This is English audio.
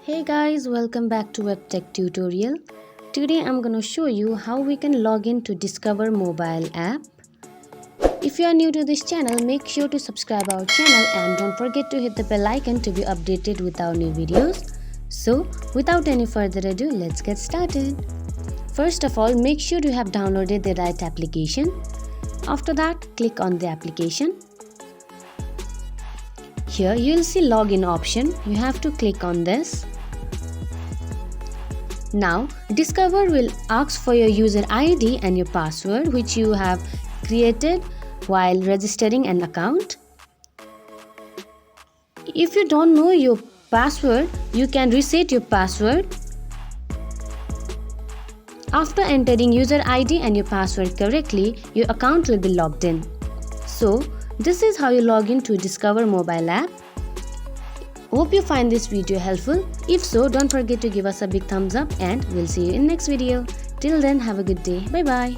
Hey guys, welcome back to WebTech tutorial. Today I'm gonna show you how we can log in to Discover mobile app. If you are new to this channel, make sure to subscribe our channel and don't forget to hit the bell icon to be updated with our new videos. So without any further ado, let's get started. First of all, make sure you have downloaded the right application. After that, click on the application. Here you'll see login option. You have to click on this. Now, Discover will ask for your user ID and your password which you have created while registering an account. If you don't know your password, you can reset your password. After entering user ID and your password correctly, your account will be logged in. So, this is how you log in to Discover mobile app. Hope you find this video helpful. If so, don't forget to give us a big thumbs up and we'll see you in next video. Till then, have a good day. Bye bye.